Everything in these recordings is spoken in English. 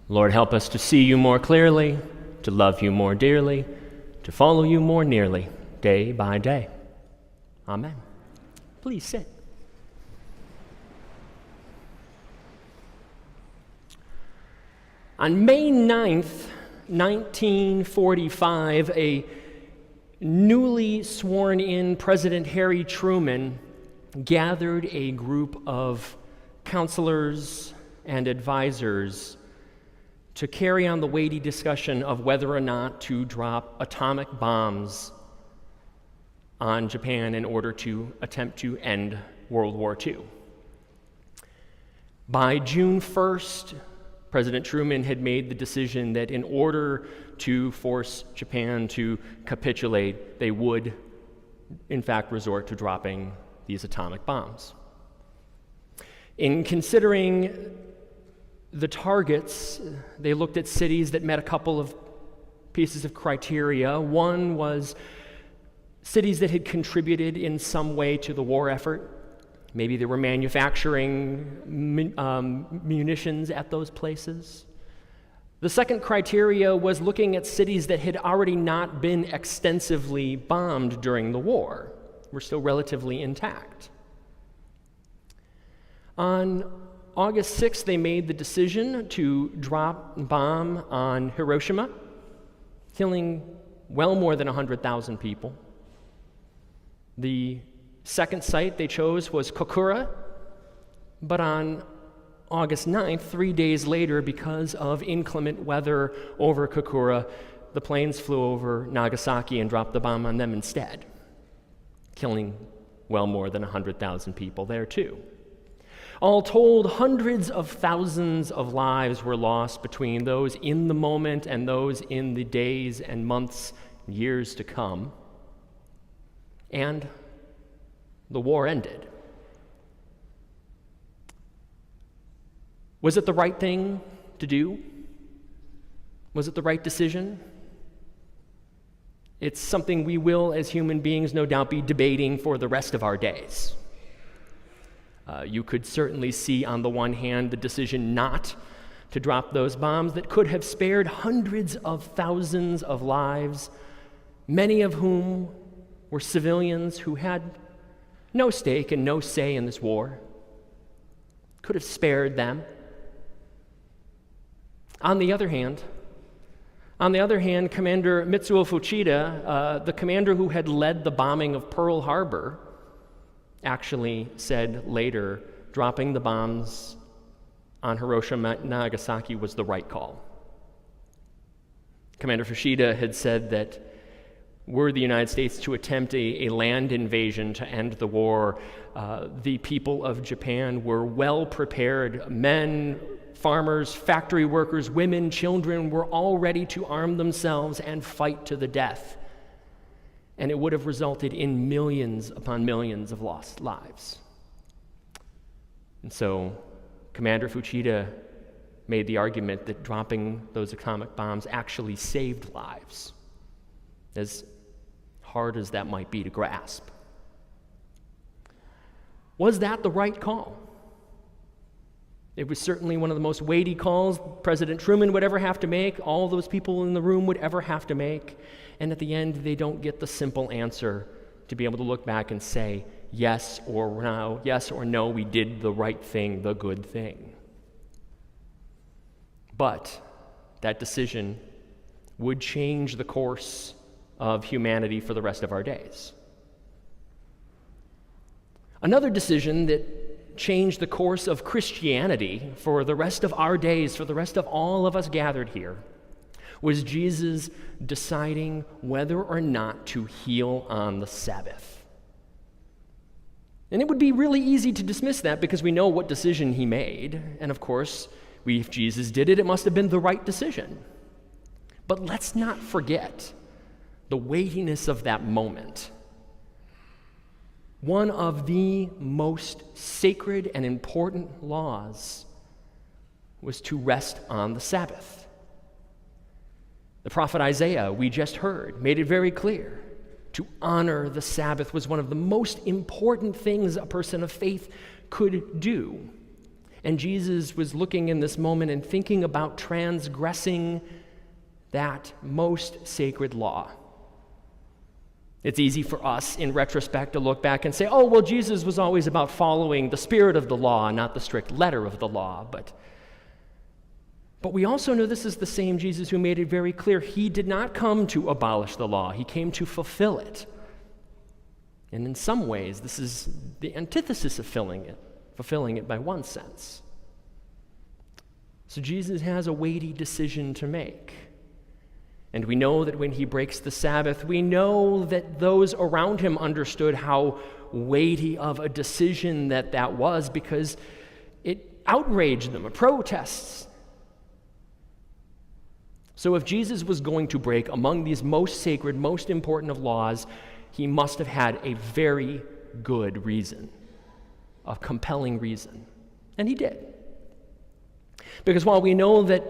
Lord, help us to see you more clearly, to love you more dearly, to follow you more nearly, day by day. Amen. Please sit. On May 9th, 1945, a newly sworn-in President Harry Truman gathered a group of counselors and advisors to carry on the weighty discussion of whether or not to drop atomic bombs on Japan in order to attempt to end World War II. By June 1st, President Truman had made the decision that in order to force Japan to capitulate, they would, in fact, resort to dropping these atomic bombs. In considering the targets, they looked at cities that met a couple of pieces of criteria. One was cities that had contributed in some way to the war effort. Maybe they were manufacturing munitions at those places. The second criteria was looking at cities that had already not been extensively bombed during the war, were still relatively intact. On August 6th, they made the decision to drop a bomb on Hiroshima, killing well more than 100,000 people. The second site they chose was Kokura, but on August 9th, 3 days later, because of inclement weather over Kokura, the planes flew over Nagasaki and dropped the bomb on them instead, killing well more than 100,000 people there too. All told, hundreds of thousands of lives were lost between those in the moment and those in the days and months, years to come. And the war ended. Was it the right thing to do? Was it the right decision? It's something we will, as human beings, no doubt be debating for the rest of our days. You could certainly see, on the one hand, the decision not to drop those bombs that could have spared hundreds of thousands of lives, many of whom were civilians who had no stake and no say in this war. Could have spared them. On the other hand, Commander Mitsuo Fuchida, the commander who had led the bombing of Pearl Harbor, actually said later, dropping the bombs on Hiroshima and Nagasaki was the right call. Commander Fuchida had said that were the United States to attempt a land invasion to end the war, the people of Japan were well prepared. Men, farmers, factory workers, women, children were all ready to arm themselves and fight to the death. And it would have resulted in millions upon millions of lost lives. And so Commander Fuchida made the argument that dropping those atomic bombs actually saved lives, as hard as that might be to grasp. Was that the right call? It was certainly one of the most weighty calls President Truman would ever have to make, all those people in the room would ever have to make. And at the end, they don't get the simple answer to be able to look back and say, yes or no, we did the right thing, the good thing. But that decision would change the course of humanity for the rest of our days. Another decision that changed the course of Christianity for the rest of our days, for the rest of all of us gathered here, was Jesus deciding whether or not to heal on the Sabbath. And it would be really easy to dismiss that because we know what decision he made. And of course, if Jesus did it, it must have been the right decision. But let's not forget the weightiness of that moment. One of the most sacred and important laws was to rest on the Sabbath. The prophet Isaiah, we just heard, made it very clear. To honor the Sabbath was one of the most important things a person of faith could do. And Jesus was looking in this moment and thinking about transgressing that most sacred law. It's easy for us, in retrospect, to look back and say, oh, well, Jesus was always about following the spirit of the law, not the strict letter of the law. But we also know this is the same Jesus who made it very clear. He did not come to abolish the law. He came to fulfill it. And in some ways, this is the antithesis of fulfilling it by one sense. So Jesus has a weighty decision to make. And we know that when he breaks the Sabbath, we know that those around him understood how weighty of a decision that was, because it outraged them, protests. So if Jesus was going to break among these most sacred, most important of laws, he must have had a very good reason, a compelling reason. And he did. Because while we know that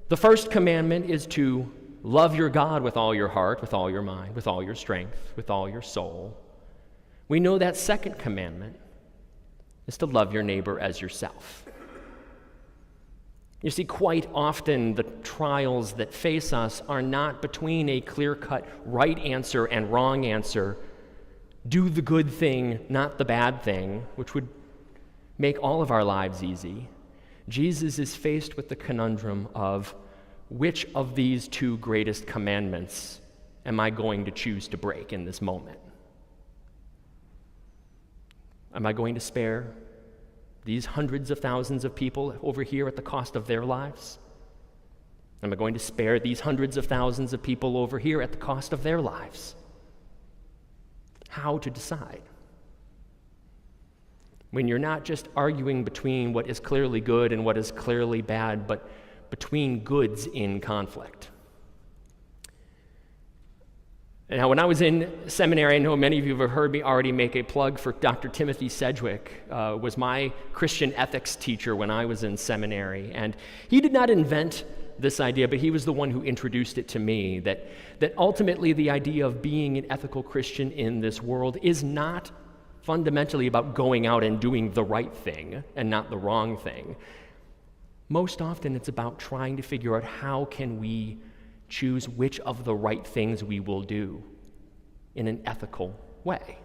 the first commandment is to love your God with all your heart, with all your mind, with all your strength, with all your soul, we know that second commandment is to love your neighbor as yourself. You see, quite often the trials that face us are not between a clear-cut right answer and wrong answer. Do the good thing, not the bad thing, which would make all of our lives easy. Jesus is faced with the conundrum of which of these two greatest commandments am I going to choose to break in this moment? Am I going to spare these hundreds of thousands of people over here at the cost of their lives? Am I going to spare these hundreds of thousands of people over here at the cost of their lives? How to decide? When you're not just arguing between what is clearly good and what is clearly bad, but between goods in conflict. Now, when I was in seminary, I know many of you have heard me already make a plug for Dr. Timothy Sedgwick, was my Christian ethics teacher when I was in seminary. And he did not invent this idea, but he was the one who introduced it to me, that ultimately the idea of being an ethical Christian in this world is not fundamentally about going out and doing the right thing and not the wrong thing. Most often it's about trying to figure out how can we choose which of the right things we will do in an ethical way.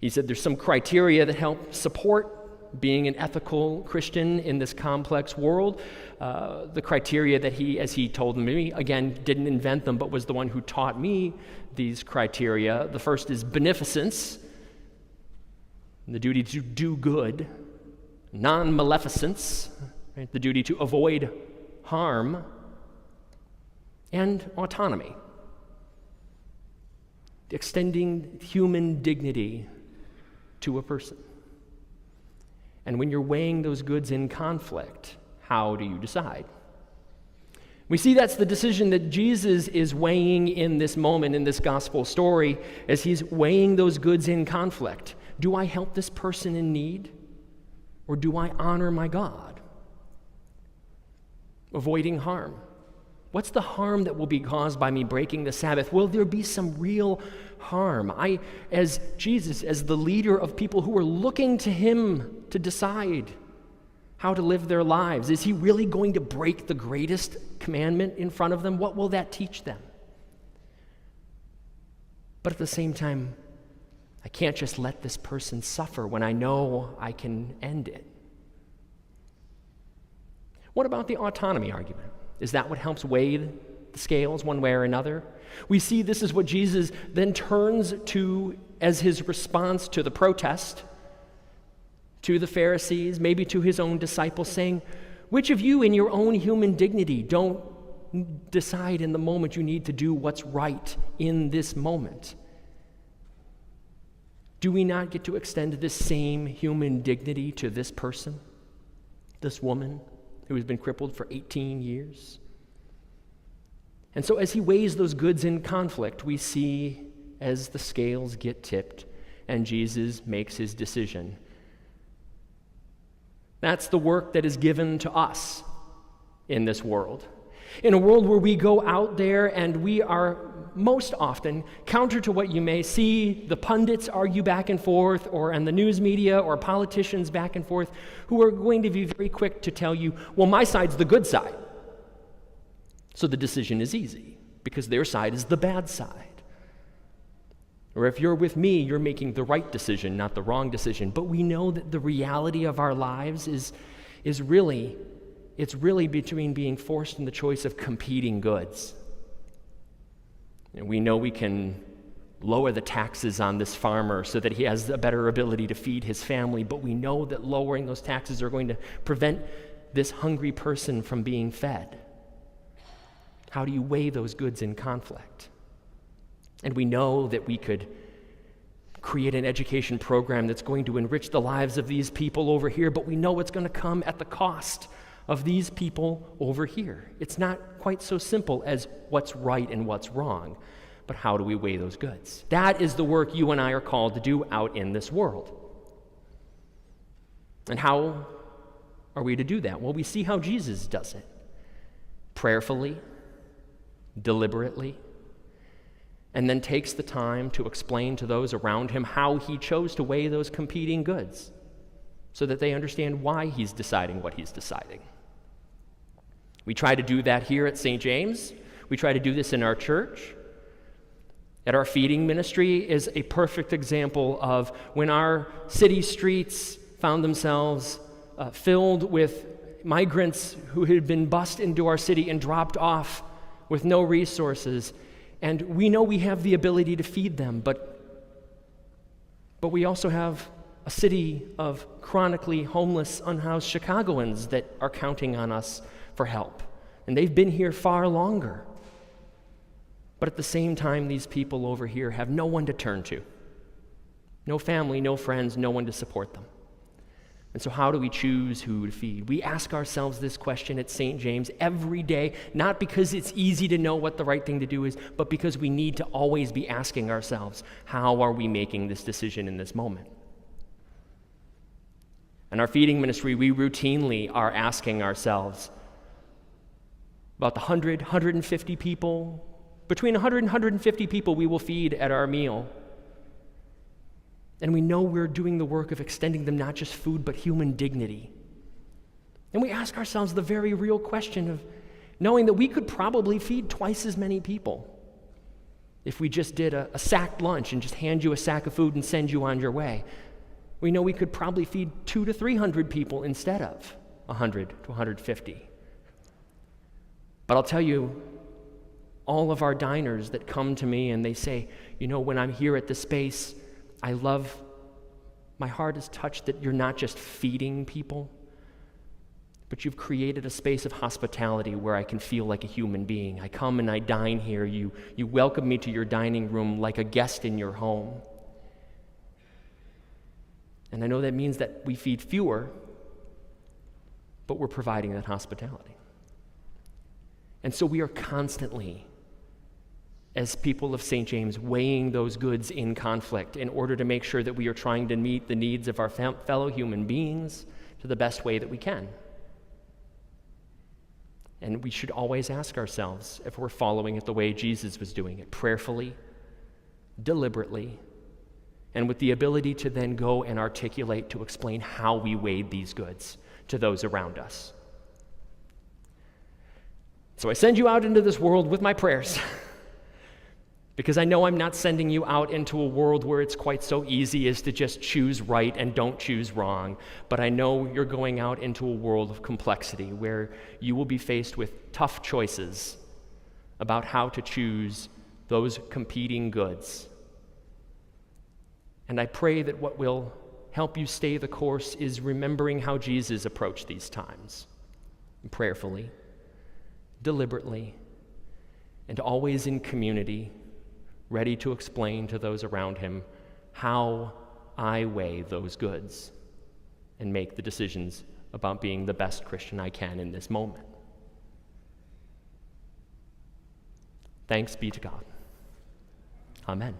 He said there's some criteria that help support being an ethical Christian in this complex world. The criteria that he, as he told me, again, didn't invent them, but was the one who taught me these criteria. The first is beneficence, the duty to do good. Non-maleficence, right, the duty to avoid harm. And autonomy, extending human dignity to a person. And when you're weighing those goods in conflict, how do you decide? We see that's the decision that Jesus is weighing in this moment in this gospel story as he's weighing those goods in conflict. Do I help this person in need, or do I honor my God? Avoiding harm. What's the harm that will be caused by me breaking the Sabbath? Will there be some real harm? I, as Jesus, as the leader of people who are looking to him to decide how to live their lives, is he really going to break the greatest commandment in front of them? What will that teach them? But at the same time, I can't just let this person suffer when I know I can end it. What about the autonomy argument? Is that what helps weigh the scales one way or another? We see this is what Jesus then turns to as his response to the protest, to the Pharisees, maybe to his own disciples, saying, which of you in your own human dignity don't decide in the moment you need to do what's right in this moment? Do we not get to extend this same human dignity to this person, this woman who has been crippled for 18 years? And so as he weighs those goods in conflict, we see as the scales get tipped and Jesus makes his decision. That's the work that is given to us in this world. In a world where we go out there and we are most often, counter to what you may see the pundits argue back and forth, or in the news media, or politicians back and forth, who are going to be very quick to tell you, well, my side's the good side. So the decision is easy, because their side is the bad side. Or if you're with me, you're making the right decision, not the wrong decision. But we know that the reality of our lives is really between being forced in the choice of competing goods. And we know we can lower the taxes on this farmer so that he has a better ability to feed his family, but we know that lowering those taxes are going to prevent this hungry person from being fed. How do you weigh those goods in conflict? And we know that we could create an education program that's going to enrich the lives of these people over here, but we know it's going to come at the cost of these people over here. It's not quite so simple as what's right and what's wrong, but how do we weigh those goods? That is the work you and I are called to do out in this world. And how are we to do that? Well, we see how Jesus does it. Prayerfully, deliberately, and then takes the time to explain to those around him how he chose to weigh those competing goods so that they understand why he's deciding what he's deciding. We try to do that here at St. James. We try to do this in our church. At our feeding ministry is a perfect example of when our city streets found themselves filled with migrants who had been bussed into our city and dropped off with no resources. And we know we have the ability to feed them, but we also have a city of chronically homeless, unhoused Chicagoans that are counting on us for help. And they've been here far longer. But at the same time, these people over here have no one to turn to. No family, no friends, no one to support them. And so how do we choose who to feed? We ask ourselves this question at St. James every day, not because it's easy to know what the right thing to do is, but because we need to always be asking ourselves, how are we making this decision in this moment? In our feeding ministry, we routinely are asking ourselves about the 100, 150 people, between 100 and 150 people we will feed at our meal. And we know we're doing the work of extending them not just food, but human dignity. And we ask ourselves the very real question of knowing that we could probably feed twice as many people if we just did a sacked lunch and just hand you a sack of food and send you on your way. We know we could probably feed 200 to 300 people instead of 100 to 150. But I'll tell you, all of our diners that come to me and they say, you know, when I'm here at this space, my heart is touched that you're not just feeding people, but you've created a space of hospitality where I can feel like a human being. I come and I dine here. You welcome me to your dining room like a guest in your home. And I know that means that we feed fewer, but we're providing that hospitality. And so we are constantly, as people of St. James, weighing those goods in conflict in order to make sure that we are trying to meet the needs of our fellow human beings to the best way that we can. And we should always ask ourselves if we're following it the way Jesus was doing it, prayerfully, deliberately, and with the ability to then go and articulate to explain how we weighed these goods to those around us. So I send you out into this world with my prayers. Because I know I'm not sending you out into a world where it's quite so easy as to just choose right and don't choose wrong. But I know you're going out into a world of complexity where you will be faced with tough choices about how to choose those competing goods. And I pray that what will help you stay the course is remembering how Jesus approached these times, prayerfully, deliberately, and always in community, ready to explain to those around him how I weigh those goods and make the decisions about being the best Christian I can in this moment. Thanks be to God. Amen.